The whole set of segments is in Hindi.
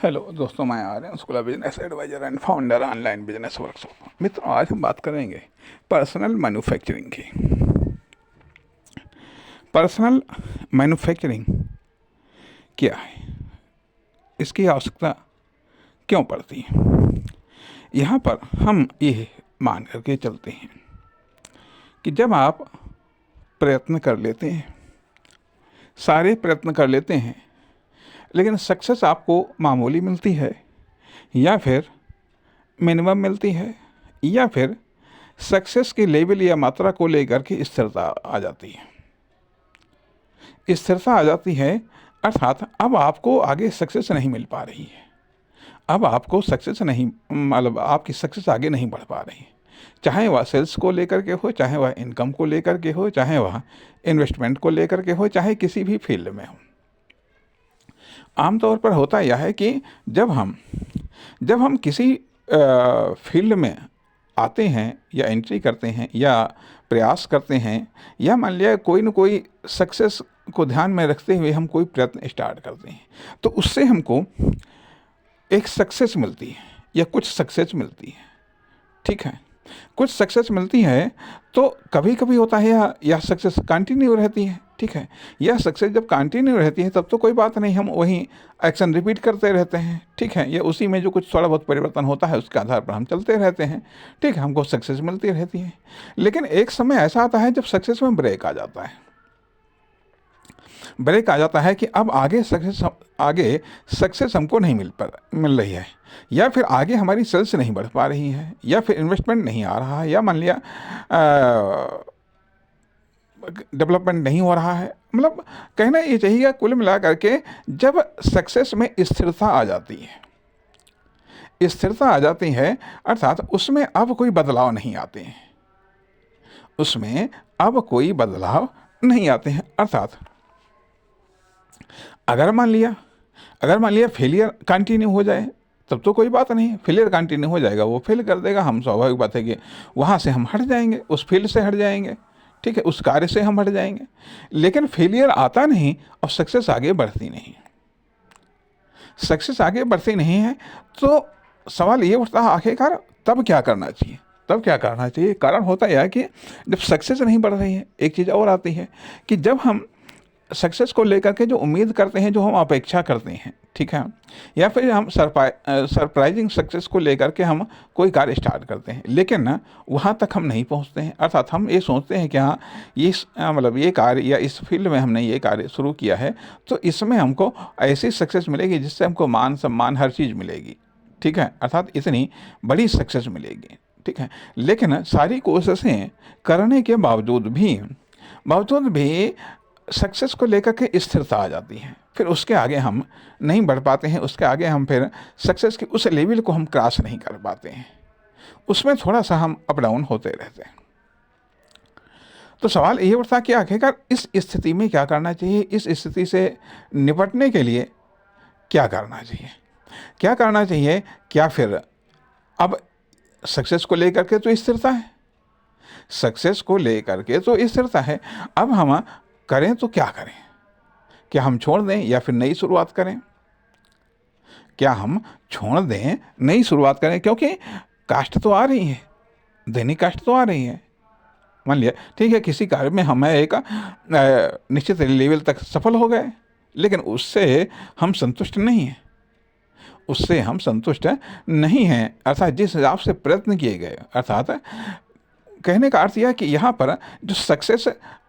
हेलो दोस्तों, मैं Aryan school of business advisor and founder online business workshop. मित्रों, आज हम बात करेंगे पर्सनल मैन्युफैक्चरिंग की। पर्सनल मैन्युफैक्चरिंग क्या है, इसकी आवश्यकता क्यों पड़ती है। यहाँ पर हम ये मान करके चलते हैं कि जब आप प्रयत्न कर लेते हैं, सारे प्रयत्न कर लेते हैं, लेकिन सक्सेस आपको मामूली मिलती है या फिर मिनिमम मिलती है, या फिर सक्सेस के लेवल या मात्रा को लेकर के स्थिरता आ जाती है। स्थिरता आ जाती है अर्थात अब आपको आगे सक्सेस नहीं मिल पा रही है। अब आपको सक्सेस नहीं, मतलब आपकी सक्सेस आगे नहीं बढ़ पा रही है, चाहे वह सेल्स को लेकर के हो, चाहे वह इनकम को लेकर के हो, चाहे वह इन्वेस्टमेंट को लेकर के हो, चाहे किसी भी फील्ड में हो। आमतौर पर होता यह है कि जब हम किसी फील्ड में आते हैं या एंट्री करते हैं या प्रयास करते हैं, या मान लिया कोई न कोई सक्सेस को ध्यान में रखते हुए हम कोई प्रयत्न स्टार्ट करते हैं, तो उससे हमको एक सक्सेस मिलती है या कुछ सक्सेस मिलती है। ठीक है, कुछ सक्सेस मिलती है तो कभी कभी होता है यह सक्सेस कंटिन्यू रहती है। ठीक है, यह सक्सेस जब कंटिन्यू रहती है तब तो कोई बात नहीं, हम वही एक्शन रिपीट करते रहते हैं। ठीक है, या उसी में जो कुछ थोड़ा बहुत परिवर्तन होता है उसके आधार पर हम चलते रहते हैं। ठीक है, हमको सक्सेस मिलती रहती है। लेकिन एक समय ऐसा आता है जब सक्सेस में ब्रेक आ जाता है। ब्रेक आ जाता है कि अब आगे सक्सेस हमको नहीं मिल रही है, या फिर आगे हमारी सेल्स नहीं बढ़ पा रही है, या फिर इन्वेस्टमेंट नहीं आ रहा है, या मान लिया डेवलपमेंट नहीं हो रहा है। मतलब कहना ये चाहिए कुल मिला करके जब सक्सेस में स्थिरता आ जाती है, स्थिरता आ जाती है अर्थात उसमें अब कोई बदलाव नहीं आते हैं, उसमें अब कोई बदलाव नहीं आते हैं। अर्थात अगर मान लिया फेलियर कंटिन्यू हो जाए तब तो कोई बात नहीं, फेलियर कंटिन्यू हो जाएगा, वो फेल कर देगा, हम स्वाभाविक बात है कि वहाँ से हम हट जाएंगे, उस फील्ड से हट जाएंगे। ठीक है, उस कार्य से हम हट जाएंगे। लेकिन फेलियर आता नहीं और सक्सेस आगे बढ़ती नहीं, सक्सेस आगे बढ़ती नहीं है, तो सवाल ये उठता है आखिरकार तब क्या करना चाहिए। कारण होता यह है कि जब सक्सेस नहीं बढ़ रही है, एक चीज़ और आती है कि जब हम सक्सेस को लेकर के जो उम्मीद करते हैं, जो हम अपेक्षा करते हैं, ठीक है, या फिर हम सरप्राइजिंग सक्सेस को लेकर के हम कोई कार्य स्टार्ट करते हैं, लेकिन ना वहाँ तक हम नहीं पहुँचते हैं। अर्थात हम ये सोचते हैं कि हाँ मतलब ये कार्य या इस फील्ड में हमने ये कार्य शुरू किया है तो इसमें हमको ऐसी सक्सेस मिलेगी जिससे हमको मान सम्मान हर चीज़ मिलेगी। ठीक है, अर्थात इतनी बड़ी सक्सेस मिलेगी। ठीक है, लेकिन सारी कोशिशें करने के बावजूद भी सक्सेस को लेकर के स्थिरता आ जाती है, फिर उसके आगे हम नहीं बढ़ पाते हैं, उसके आगे हम फिर सक्सेस के उस लेवल को हम क्रॉस नहीं कर पाते हैं, उसमें थोड़ा सा हम अप डाउन होते रहते हैं। तो सवाल ये उठता कि आखिरकार इस स्थिति में क्या करना चाहिए, इस स्थिति से निपटने के लिए क्या करना चाहिए। क्या फिर अब सक्सेस को लेकर के तो स्थिरता है, अब हम करें तो क्या करें, क्या हम छोड़ दें या फिर नई शुरुआत करें, क्योंकि कास्ट तो आ रही है, दैनिक कास्ट तो आ रही है। मान लिया ठीक है, किसी कार्य में हमें एक निश्चित लेवल तक सफल हो गए, लेकिन उससे हम संतुष्ट नहीं हैं, अर्थात जिस हिसाब से प्रयत्न किए गए, अर्थात कहने का अर्थ यह कि यहाँ पर जो सक्सेस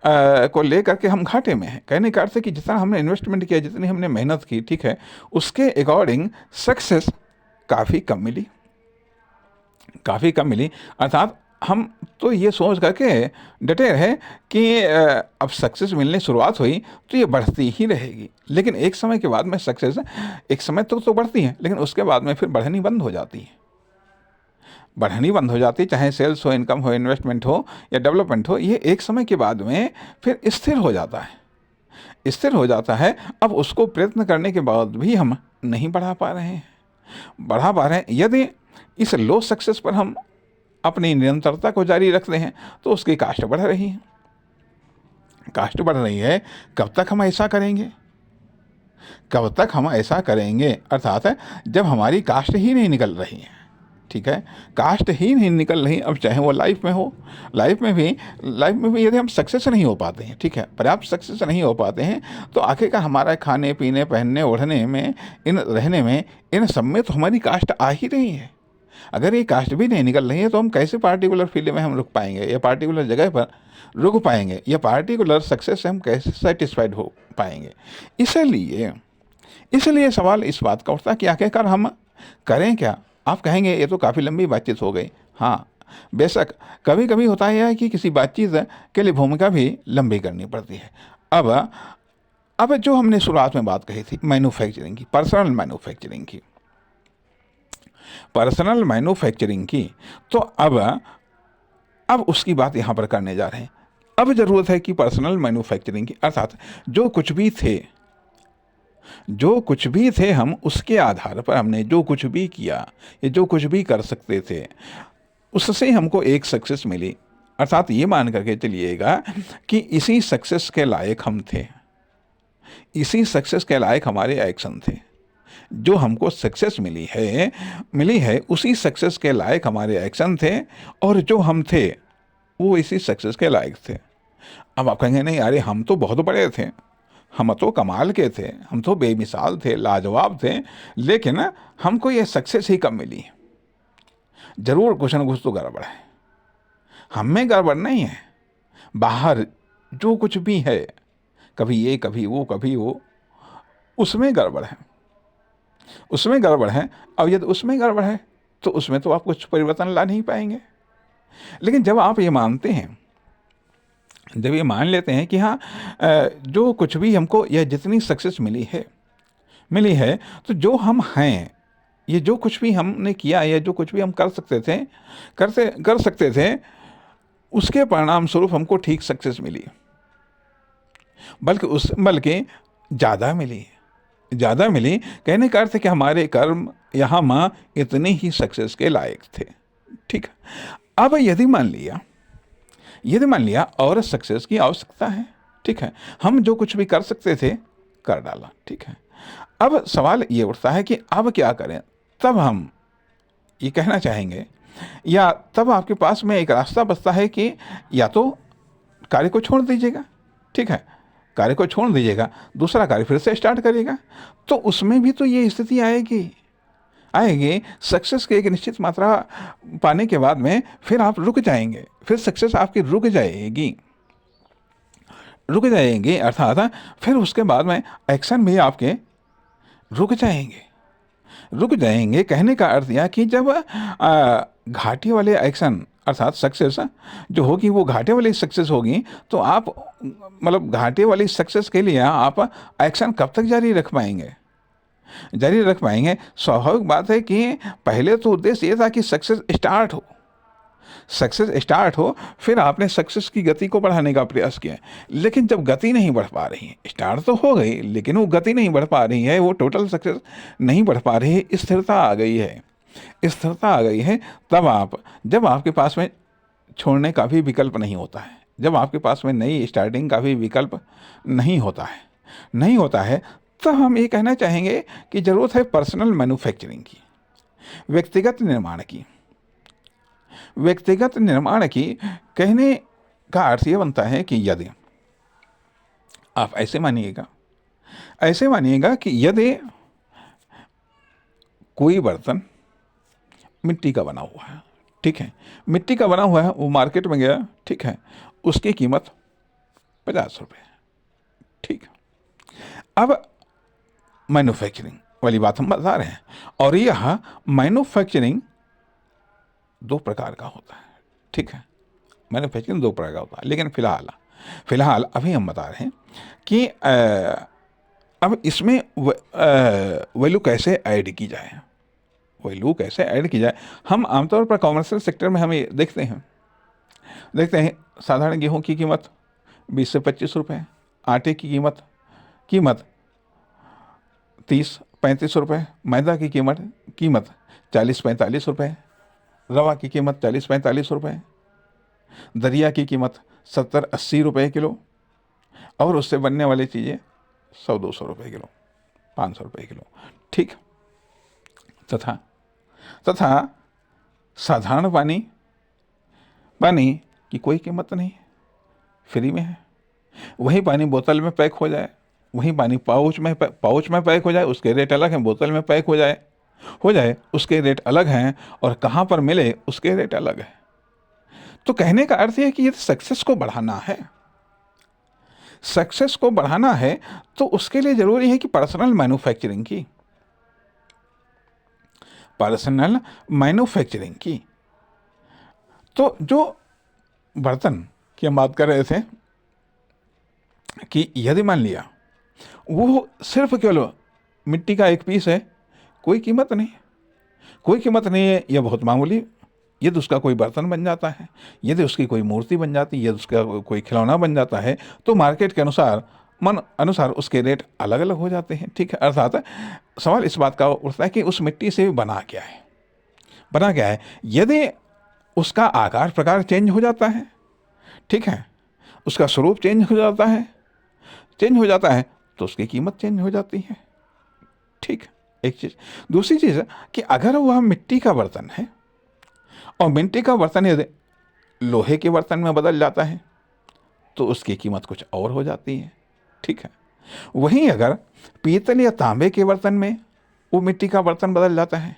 को लेकर के हम घाटे में हैं। कहने का अर्थ है कि जितना हमने इन्वेस्टमेंट किया, जितनी हमने मेहनत की, ठीक है, उसके अकॉर्डिंग सक्सेस काफ़ी कम मिली। अर्थात हम तो ये सोच करके डटे रहे कि अब सक्सेस मिलने शुरुआत हुई तो ये बढ़ती ही रहेगी, लेकिन एक समय के बाद में सक्सेस एक समय तक तो बढ़ती है, लेकिन उसके बाद में फिर बढ़नी बंद हो जाती, चाहे सेल्स हो, इनकम हो, इन्वेस्टमेंट हो या डेवलपमेंट हो, ये एक समय के बाद में फिर स्थिर हो जाता है। अब उसको प्रयत्न करने के बाद भी हम नहीं बढ़ा पा रहे हैं। यदि इस लो सक्सेस पर हम अपनी निरंतरता को जारी रखते हैं तो उसकी कास्ट बढ़ रही है। कब तक हम ऐसा करेंगे? कब तक हम ऐसा करेंगे, अर्थात जब हमारी कास्ट ही नहीं निकल रही है, ठीक है, कास्ट ही नहीं निकल रही, अब चाहे वो लाइफ में हो, लाइफ में भी यदि हम सक्सेस नहीं हो पाते हैं, ठीक है, पर्याप्त सक्सेस नहीं हो पाते हैं, तो आखिरकार हमारा खाने पीने, पहनने ओढ़ने में, इन रहने में, इन सब में तो हमारी कास्ट आ ही रही है। अगर ये कास्ट भी नहीं निकल रही है तो हम कैसे पार्टिकुलर फील्ड में हम रुक पाएंगे, या पार्टिकुलर जगह पर रुक पाएंगे, या पार्टिकुलर सक्सेस से हम कैसे सेटिस्फाइड हो पाएंगे। इसलिए इसलिए सवाल इस बात का उठता है कि आखिरकार हम करें क्या। आप कहेंगे ये तो काफ़ी लंबी बातचीत हो गई। हाँ, बेशक कभी कभी होता है कि किसी बातचीत के लिए भूमिका भी लंबी करनी पड़ती है। अब जो हमने शुरुआत में बात कही थी मैन्युफैक्चरिंग की, पर्सनल मैन्युफैक्चरिंग की, तो अब उसकी बात यहाँ पर करने जा रहे हैं। अब ज़रूरत है कि पर्सनल मैन्युफैक्चरिंग की, अर्थात जो कुछ भी थे हम, उसके आधार पर हमने जो कुछ भी किया या जो कुछ भी कर सकते थे, उससे हमको एक सक्सेस मिली। अर्थात ये मान करके चलिएगा कि इसी सक्सेस के लायक हम थे, इसी सक्सेस के लायक हमारे एक्शन थे। जो हमको सक्सेस मिली है उसी सक्सेस के लायक हमारे एक्शन थे, और जो हम थे वो इसी सक्सेस के लायक थे। अब आप कहेंगे नहीं अरे हम तो बहुत बड़े थे, हम तो कमाल के थे, हम तो बेमिसाल थे, लाजवाब थे, लेकिन हमको ये सक्सेस ही कम मिली। जरूर कुछ न कुछ तो गड़बड़ है। हम में गड़बड़ नहीं है, बाहर जो कुछ भी है, कभी ये कभी वो, उसमें गड़बड़ है, अब यदि उसमें गड़बड़ है तो उसमें तो आप कुछ परिवर्तन ला नहीं पाएंगे। लेकिन जब आप ये मानते हैं, जब ये मान लेते हैं कि हाँ जो कुछ भी हमको, यह जितनी सक्सेस मिली है, तो जो हम हैं, ये जो कुछ भी हमने किया या जो कुछ भी हम कर सकते थे उसके परिणाम स्वरूप हमको ठीक सक्सेस मिली, बल्कि ज़्यादा मिली। कहने का अर्थ है कि हमारे कर्म या हम इतने ही सक्सेस के लायक थे। ठीक। अब यदि मान लिया और सक्सेस की आवश्यकता है, ठीक है, हम जो कुछ भी कर सकते थे कर डाला, ठीक है। अब सवाल ये उठता है कि अब क्या करें। तब हम ये कहना चाहेंगे, या तब आपके पास में एक रास्ता बचता है कि या तो कार्य को छोड़ दीजिएगा, ठीक है, कार्य को छोड़ दीजिएगा, दूसरा कार्य फिर से स्टार्ट करिएगा। तो उसमें भी तो ये स्थिति आएगी, सक्सेस की एक निश्चित मात्रा पाने के बाद में फिर आप रुक जाएंगे, फिर सक्सेस आपकी रुक जाएगी, अर्थात फिर उसके बाद में एक्शन भी आपके रुक जाएंगे। कहने का अर्थ यह कि जब घाटे वाले एक्शन, अर्थात सक्सेस जो होगी वो घाटे वाली सक्सेस होगी, तो आप मतलब घाटे वाली सक्सेस के लिए आप एक्शन कब तक जारी रख पाएंगे। स्वाभाविक बात है कि पहले तो उद्देश्य ये था कि सक्सेस स्टार्ट हो, फिर आपने सक्सेस की गति को बढ़ाने का प्रयास किया। लेकिन जब गति नहीं बढ़ पा रही है, स्टार्ट तो हो गई लेकिन वो गति नहीं बढ़ पा रही है, वो टोटल सक्सेस नहीं बढ़ पा रही है, स्थिरता आ गई है, तब जब आपके पास में छोड़ने का भी विकल्प नहीं होता है, जब आपके पास में नई स्टार्टिंग का भी विकल्प नहीं होता है, तब हम ये कहना चाहेंगे कि ज़रूरत है पर्सनल मैन्युफैक्चरिंग की, व्यक्तिगत निर्माण की। कहने का अर्थ ये बनता है कि यदि आप ऐसे मानिएगा कि यदि कोई बर्तन मिट्टी का बना हुआ है, ठीक है, वो मार्केट में गया, ठीक है, उसकी कीमत 50 रुपये, ठीक है। अब मैन्युफैक्चरिंग वाली बात हम बता रहे हैं, और यह मैन्युफैक्चरिंग 2 प्रकार का होता है, ठीक है, मैन्युफैक्चरिंग 2 प्रकार का होता है। लेकिन फिलहाल अभी हम बता रहे हैं कि अब इसमें वैल्यू कैसे ऐड की जाए, हम आमतौर पर कॉमर्शियल सेक्टर में हमें देखते हैं साधारण गेहूं की कीमत 20 से 25 रुपये, आटे की कीमत 30-35 रुपये, मैदा की कीमत 40-45 रुपये, रवा की कीमत 40-45 रुपये, दरिया की कीमत 70-80 रुपये किलो, और उससे बनने वाली चीज़ें 100-200 रुपये किलो, 500 रुपये किलो, ठीक। तथा तथा साधारण पानी, पानी की कोई कीमत नहीं, फ्री में है। वही पानी बोतल में पैक हो जाए, वही पानी पाउच में पैक हो जाए, उसके रेट अलग हैं। बोतल में पैक हो जाए उसके रेट अलग हैं, और कहाँ पर मिले उसके रेट अलग है। तो कहने का अर्थ यह है कि यदि सक्सेस को बढ़ाना है, सक्सेस को बढ़ाना है, तो उसके लिए जरूरी है कि पर्सनल मैन्युफैक्चरिंग की। तो जो बर्तन की हम बात कर रहे थे कि यदि मान लिया वो सिर्फ केवल मिट्टी का एक पीस है, कोई कीमत नहीं है, यह बहुत मामूली, यदि उसका कोई बर्तन बन जाता है, यदि उसकी कोई मूर्ति बन जाती है, यदि उसका कोई खिलौना बन जाता है, तो मार्केट के अनुसार उसके रेट अलग अलग हो जाते हैं, ठीक है। अर्थात सवाल इस बात का उठता है कि उस मिट्टी से बना क्या है। यदि उसका आकार प्रकार चेंज हो जाता है, ठीक है, उसका स्वरूप चेंज हो जाता है तो उसकी कीमत चेंज हो जाती है, ठीक। एक चीज़। दूसरी चीज़ है कि अगर वह मिट्टी का बर्तन है और मिट्टी का बर्तन यदि लोहे के बर्तन में बदल जाता है तो उसकी कीमत कुछ और हो जाती है, ठीक है। वहीं अगर पीतल या तांबे के बर्तन में वो मिट्टी का बर्तन बदल जाता है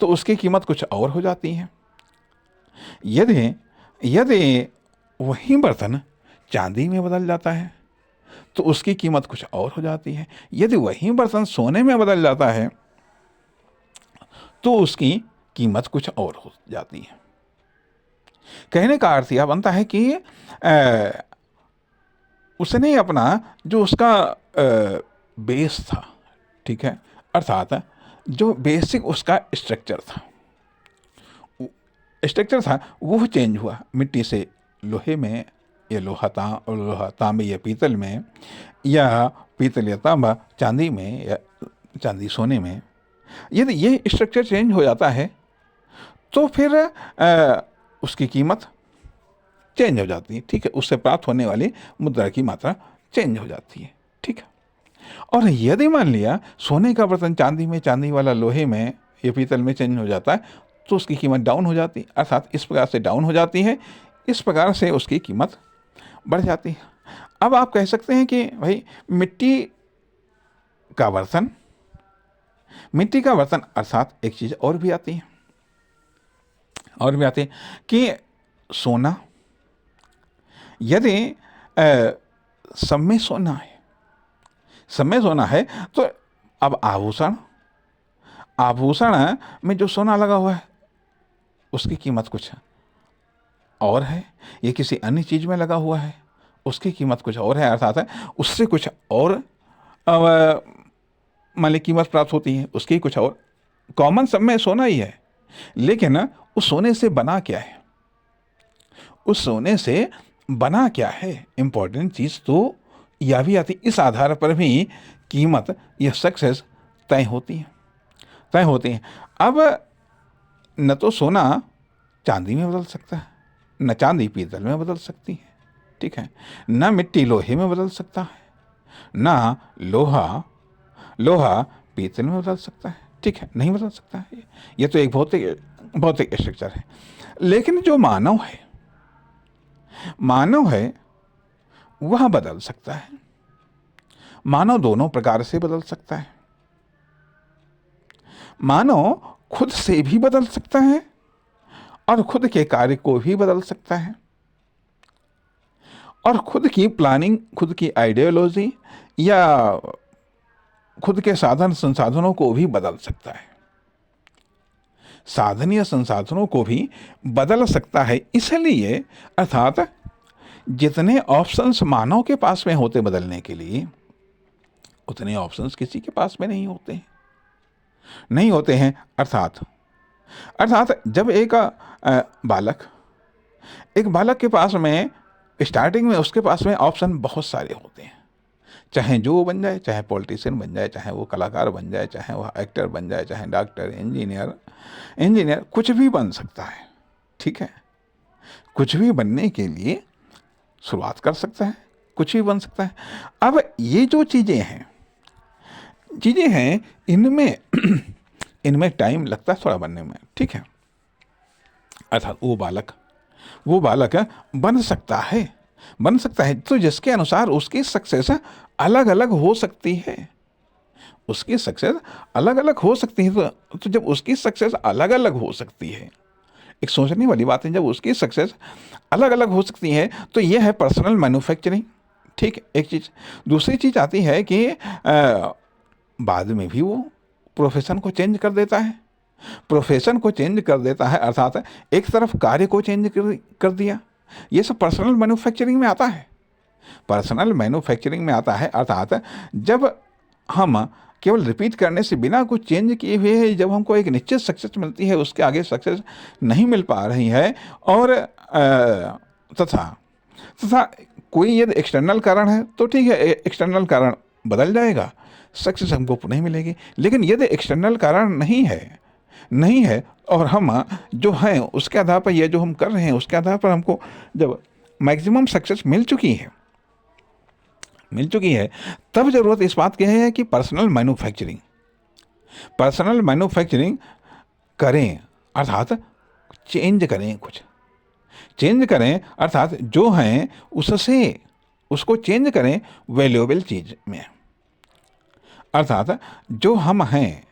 तो उसकी कीमत कुछ और हो जाती है। यदि वही बर्तन चांदी में बदल जाता है तो उसकी कीमत कुछ और हो जाती है। यदि वही बर्तन सोने में बदल जाता है तो उसकी कीमत कुछ और हो जाती है। कहने का अर्थ यह बनता है कि उसने अपना जो उसका बेस था, ठीक है, अर्थात जो बेसिक उसका स्ट्रक्चर था वो चेंज हुआ, मिट्टी से लोहे में, या लोहा तांबे या पीतल में, या पीतल या तांबा चांदी में, या चांदी सोने में। यदि ये स्ट्रक्चर चेंज हो जाता है तो फिर उसकी कीमत चेंज हो जाती है, ठीक है। उससे प्राप्त होने वाली मुद्रा की मात्रा चेंज हो जाती है, ठीक है। और यदि मान लिया सोने का बर्तन चांदी में, चांदी वाला लोहे में या पीतल में चेंज हो जाता है तो उसकी कीमत डाउन हो जाती है, अर्थात इस प्रकार से डाउन हो जाती है, इस प्रकार से उसकी कीमत बढ़ जाती है। अब आप कह सकते हैं कि भाई मिट्टी का बर्तन अर्थात एक चीज़ और भी आती है कि सोना, यदि सब में सोना है तो अब आभूषण में जो सोना लगा हुआ है उसकी कीमत कुछ और है, ये किसी अन्य चीज़ में लगा हुआ है उसकी कीमत कुछ और है, अर्थात है उससे कुछ और मान ली कीमत प्राप्त होती है, उसकी कुछ और। कॉमन सब में सोना ही है, लेकिन उस सोने से बना क्या है, इंपॉर्टेंट चीज़ तो यह भी आती। इस आधार पर भी कीमत या सक्सेस तय होती है। अब न तो सोना चांदी में बदल सकता है, न चांदी पीतल में बदल सकती है, ठीक है, न मिट्टी लोहे में बदल सकता है, न लोहा पीतल में बदल सकता है, ठीक है, नहीं बदल सकता है। ये तो एक भौतिक स्ट्रक्चर है। लेकिन जो मानव है वह बदल सकता है। मानव दोनों प्रकार से बदल सकता है। मानव खुद से भी बदल सकता है और खुद के कार्य को भी बदल सकता है, और खुद की प्लानिंग, खुद की आइडियोलॉजी या खुद के साधन संसाधनों को भी बदल सकता है। साधन या संसाधनों को भी बदल सकता है। इसलिए अर्थात जितने ऑप्शंस मानव के पास में होते बदलने के लिए, उतने ऑप्शंस किसी के पास में नहीं होते हैं। अर्थात जब एक बालक के पास में स्टार्टिंग में उसके पास में ऑप्शन बहुत सारे होते हैं, चाहे जो बन जाए, चाहे पॉलिटिशियन बन जाए, चाहे वो कलाकार बन जाए, चाहे वो एक्टर बन जाए, चाहे डॉक्टर, इंजीनियर कुछ भी बन सकता है, ठीक है। कुछ भी बनने के लिए शुरुआत कर सकता है, कुछ भी बन सकता है। अब ये जो चीज़ें हैं, चीज़ें हैं, इनमें इनमें टाइम लगता है थोड़ा बनने में, ठीक है। अर्थात वो बालक बन सकता है, तो जिसके अनुसार उसकी सक्सेस अलग अलग हो सकती है, उसकी सक्सेस अलग अलग हो सकती है। तो जब उसकी सक्सेस अलग अलग हो सकती है, एक सोचने वाली बात है, जब उसकी सक्सेस अलग अलग हो सकती है तो यह है पर्सनल मैन्युफैक्चरिंग, ठीक है, एक चीज़। दूसरी चीज़ आती है कि बाद में भी वो प्रोफेशन को चेंज कर देता है, अर्थात एक तरफ कार्य को चेंज कर दिया। ये सब पर्सनल मैन्युफैक्चरिंग में आता है, अर्थात जब हम केवल रिपीट करने से बिना कुछ चेंज किए हुए जब हमको एक निश्चित सक्सेस मिलती है, उसके आगे सक्सेस नहीं मिल पा रही है, और तथा कोई यदि एक्सटर्नल कारण है तो ठीक है, एक्सटर्नल कारण बदल जाएगा, सक्सेस हमको पुनः मिलेगी। लेकिन यदि एक्सटर्नल कारण नहीं है और हम जो हैं उसके आधार पर, ये जो हम कर रहे हैं उसके आधार पर हमको जब मैक्सिमम सक्सेस मिल चुकी है, तब ज़रूरत इस बात की है कि पर्सनल मैन्युफैक्चरिंग करें, अर्थात चेंज करें, अर्थात जो हैं उसको चेंज करें वैल्यूएबल चीज़ में, अर्थात जो हम हैं,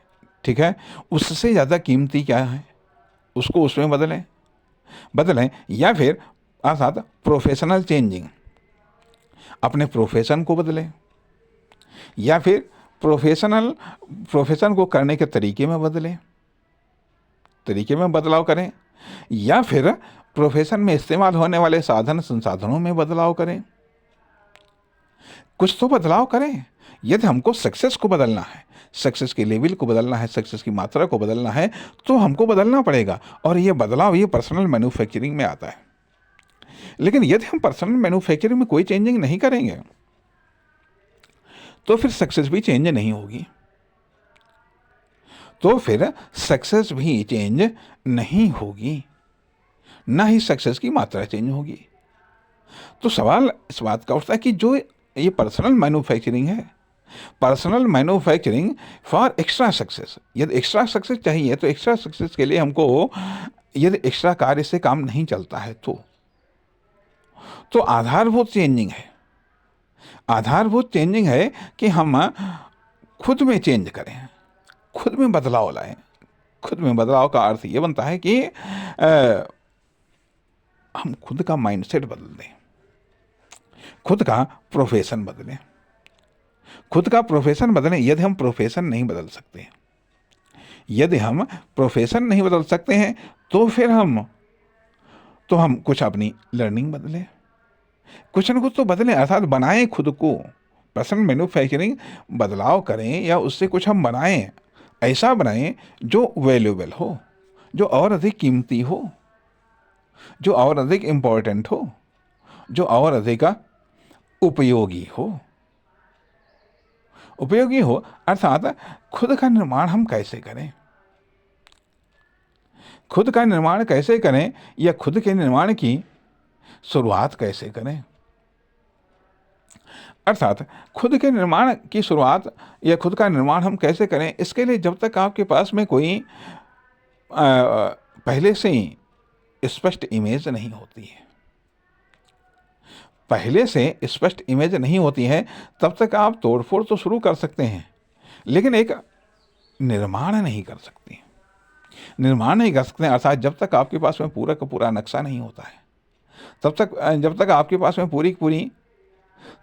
ठीक है, उससे ज़्यादा कीमती क्या है उसको उसमें बदलें, या फिर अर्थात प्रोफेशनल चेंजिंग, अपने प्रोफेशन को बदलें, या फिर प्रोफेशन को करने के तरीके में बदलाव करें, या फिर प्रोफेशन में इस्तेमाल होने वाले साधन संसाधनों में बदलाव करें। कुछ तो बदलाव करें। यदि हमको सक्सेस को बदलना है, सक्सेस के लेवल को बदलना है, सक्सेस की मात्रा को बदलना है, तो हमको बदलना पड़ेगा, और ये बदलाव ये पर्सनल मैन्युफैक्चरिंग में आता है। लेकिन यदि हम पर्सनल मैन्युफैक्चरिंग में कोई चेंजिंग नहीं करेंगे तो फिर सक्सेस भी चेंज नहीं होगी, ना ही सक्सेस की मात्रा चेंज होगी। तो सवाल इस बात का उठता है कि जो ये personal manufacturing for extra success, यदि एक्स्ट्रा सक्सेस चाहिए तो एक्स्ट्रा सक्सेस के लिए हमको यदि एक्स्ट्रा कार्य से काम नहीं चलता है तो आधारभूत चेंजिंग है कि हम खुद में चेंज करें, खुद में बदलाव लाएं। खुद में बदलाव का अर्थ ये बनता है कि हम खुद का माइंडसेट बदल दें, खुद का प्रोफेशन बदलें। यदि हम प्रोफेशन नहीं बदल सकते हैं तो फिर हम कुछ अपनी लर्निंग बदलें, कुछ न कुछ तो बदलें, अर्थात बनाएं खुद को। पर्सनल मैन्युफैक्चरिंग बदलाव करें या उससे कुछ हम बनाएं, ऐसा बनाएं जो वैल्यूएबल हो, जो और अधिक कीमती हो, जो और अधिक इम्पोर्टेंट हो, जो और अधिक उपयोगी हो। अर्थात खुद का निर्माण हम कैसे करें, या खुद के निर्माण की शुरुआत कैसे करें। अर्थात खुद के निर्माण की शुरुआत या खुद का निर्माण हम कैसे करें, इसके लिए जब तक आपके पास में कोई पहले से ही स्पष्ट इमेज नहीं होती है, तब तक आप तोड़फोड़ तो शुरू कर सकते हैं, लेकिन एक निर्माण नहीं कर सकते। अर्थात जब तक आपके पास में पूरा का पूरा नक्शा नहीं होता है, जब तक आपके पास में पूरी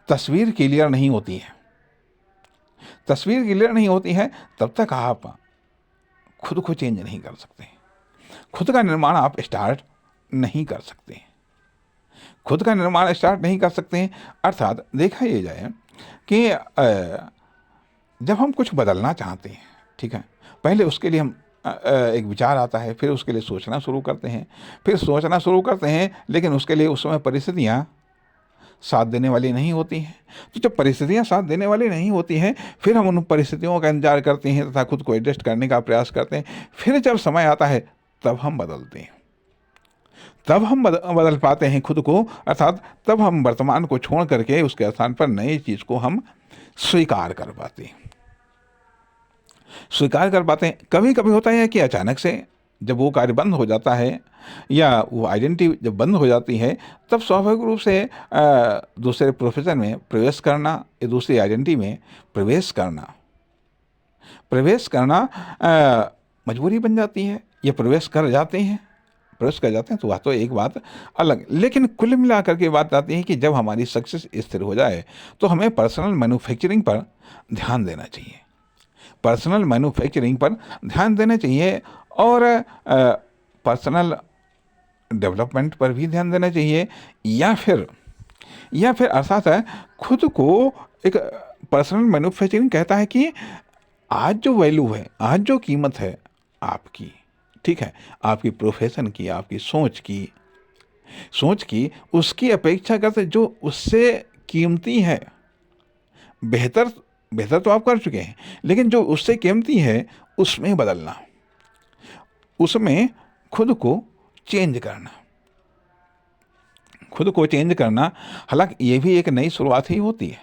तस्वीर क्लियर नहीं होती है, तब तक आप खुद को चेंज नहीं कर सकते, खुद का निर्माण आप स्टार्ट नहीं कर सकते हैं। अर्थात देखा ये जाए कि जब हम कुछ बदलना चाहते हैं, ठीक है, पहले उसके लिए हम एक विचार आता है, फिर उसके लिए सोचना शुरू करते हैं, लेकिन उसके लिए उस समय परिस्थितियाँ साथ देने वाली नहीं होती हैं। तो जब परिस्थितियाँ साथ देने वाली नहीं होती हैं, फिर हम उन परिस्थितियों का इंतजार करते हैं तथा खुद को एडजस्ट करने का प्रयास करते हैं। फिर जब समय आता है तब हम बदलते हैं, तब हम बदल पाते हैं खुद को। अर्थात तब हम वर्तमान को छोड़ करके उसके स्थान पर नई चीज़ को हम स्वीकार कर पाते हैं। स्वीकार कर पाते हैं। कभी कभी होता है कि अचानक से जब वो कार्य बंद हो जाता है या वो आइडेंटिटी जब बंद हो जाती है, तब स्वाभाविक रूप से दूसरे प्रोफेशन में प्रवेश करना या दूसरी आइडेंटिटी में प्रवेश करना प्रवेश करना मजबूरी बन जाती है, ये प्रवेश कर जाते हैं, तो वह तो एक बात अलग। लेकिन कुल मिलाकर के बात आती है कि जब हमारी सक्सेस स्थिर हो जाए तो हमें पर्सनल मैन्युफैक्चरिंग पर ध्यान देना चाहिए, पर्सनल मैन्युफैक्चरिंग पर ध्यान देना चाहिए, और पर्सनल डेवलपमेंट पर भी ध्यान देना चाहिए, या फिर अर्थात है खुद को एक पर्सनल मैन्युफैक्चरिंग कहता है कि आज जो वैल्यू है, आज जो कीमत है आपकी, ठीक है, आपकी प्रोफेशन की, आपकी सोच की उसकी अपेक्षा करते जो उससे कीमती है, बेहतर तो आप कर चुके हैं, लेकिन जो उससे कीमती है उसमें बदलना, उसमें खुद को चेंज करना, हालांकि ये भी एक नई शुरुआत ही होती है,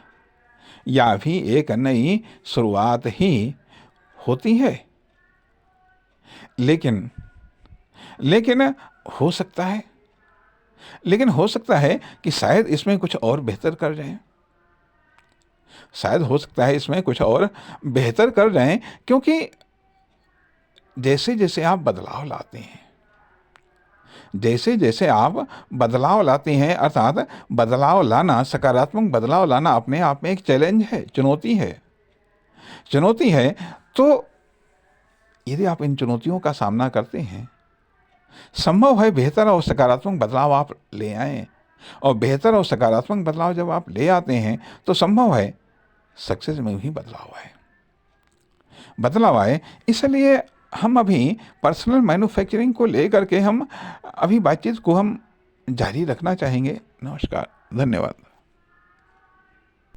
लेकिन हो सकता है कि शायद इसमें कुछ और बेहतर कर जाएं, क्योंकि जैसे जैसे आप बदलाव लाते हैं, अर्थात बदलाव लाना, सकारात्मक बदलाव लाना अपने आप में एक चैलेंज है, चुनौती है। तो यदि आप इन चुनौतियों का सामना करते हैं, संभव है बेहतर और सकारात्मक बदलाव आप ले आएं, और बेहतर और सकारात्मक बदलाव जब आप ले आते हैं तो संभव है सक्सेस में भी बदलाव आए। इसलिए हम अभी पर्सनल मैन्युफैक्चरिंग को लेकर के हम अभी बातचीत को हम जारी रखना चाहेंगे। नमस्कार, धन्यवाद।